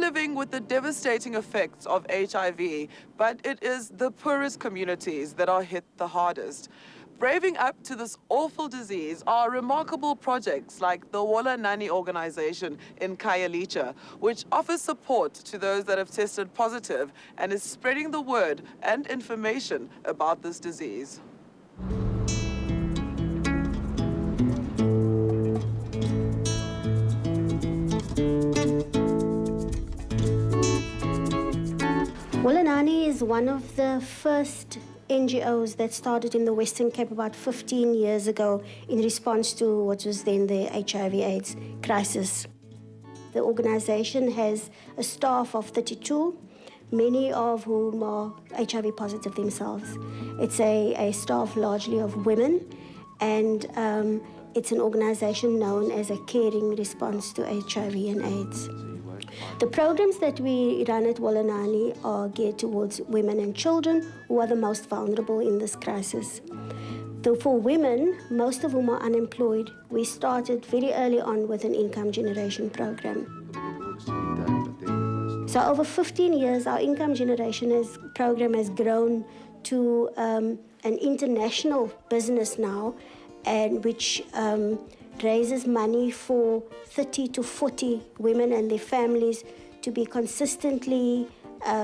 living with the devastating effects of HIV, but it is the poorest communities that are hit the hardest. Braving up to this awful disease are remarkable projects like the Wola Nani organization in Khayelitsha, which offers support to those that have tested positive and is spreading the word and information about this disease. Wola Nani is one of the first NGOs that started in the Western Cape about 15 years ago in response to what was then the HIV/AIDS crisis. The organization has a staff of 32, many of whom are HIV positive themselves. It's a staff largely of women, and it's an organization known as a caring response to HIV and AIDS. The programs that we run at Wola Nani are geared towards women and children who are the most vulnerable in this crisis. Though for women, most of whom are unemployed, we started very early on with an income generation program. So over 15 years, our income generation program has grown to an international business now, and which raises money for 30 to 40 women and their families to be consistently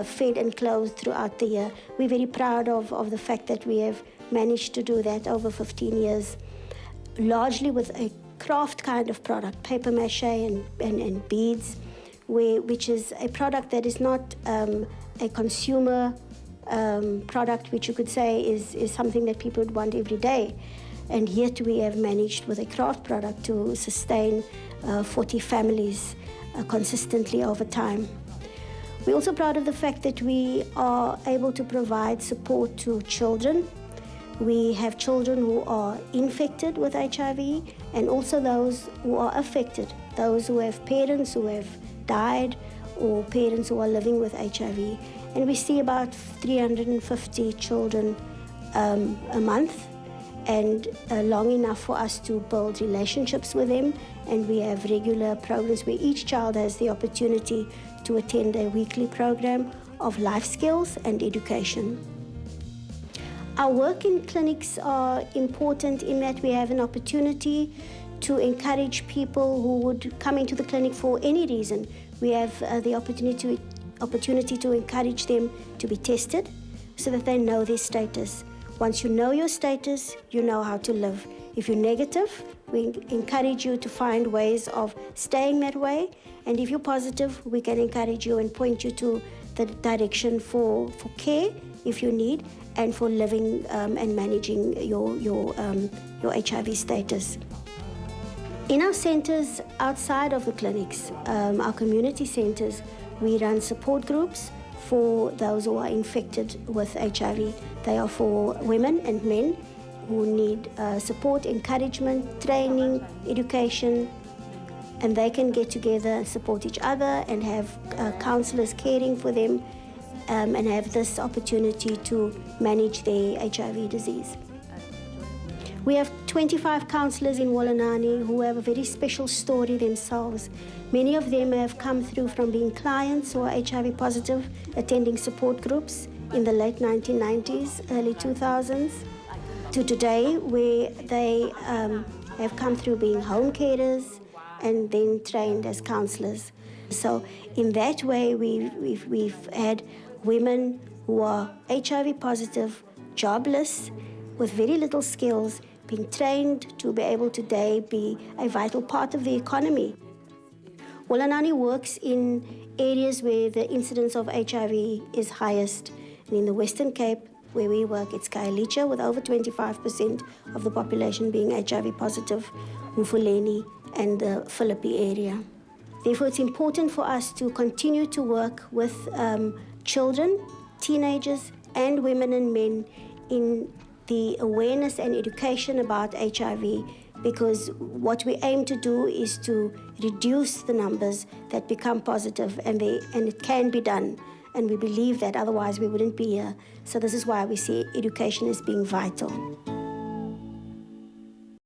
fed and clothed throughout the year. We're very proud of the fact that we have managed to do that over 15 years, largely with a craft kind of product, paper mache and beads, which is a product that is not a consumer product, which you could say is something that people would want every day. And yet we have managed with a craft product to sustain 40 families consistently over time. We're also proud of the fact that we are able to provide support to children. We have children who are infected with HIV and also those who are affected, those who have parents who have died or parents who are living with HIV. And we see about 350 children a month, and long enough for us to build relationships with them. And we have regular programs where each child has the opportunity to attend a weekly program of life skills and education. Our work in clinics are important in that we have an opportunity to encourage people who would come into the clinic for any reason. We have the opportunity to encourage them to be tested so that they know their status. Once you know your status, you know how to live. If you're negative, we encourage you to find ways of staying that way. And if you're positive, we can encourage you and point you to the direction for care, if you need, and for living and managing your HIV status. In our centers outside of the clinics, our community centers, we run support groups for those who are infected with HIV. They are for women and men who need support, encouragement, training, education, and they can get together and support each other and have counselors caring for them and have this opportunity to manage their HIV disease. We have 25 counselors in Wola Nani who have a very special story themselves. Many of them have come through from being clients who are HIV positive, attending support groups in the late 1990s, early 2000s, to today where they have come through being home carers and then trained as counselors. So in that way, we've had women who are HIV positive, jobless, with very little skills, being trained to be able today be a vital part of the economy. Wola Nani works in areas where the incidence of HIV is highest. And in the Western Cape, where we work, it's Khayelitsha, with over 25% of the population being HIV positive, Mfuleni and the Philippi area. Therefore, it's important for us to continue to work with children, teenagers, and women and men in the awareness and education about HIV, because what we aim to do is to reduce the numbers that become positive, and it can be done. And we believe that, otherwise we wouldn't be here. So this is why we see education as being vital.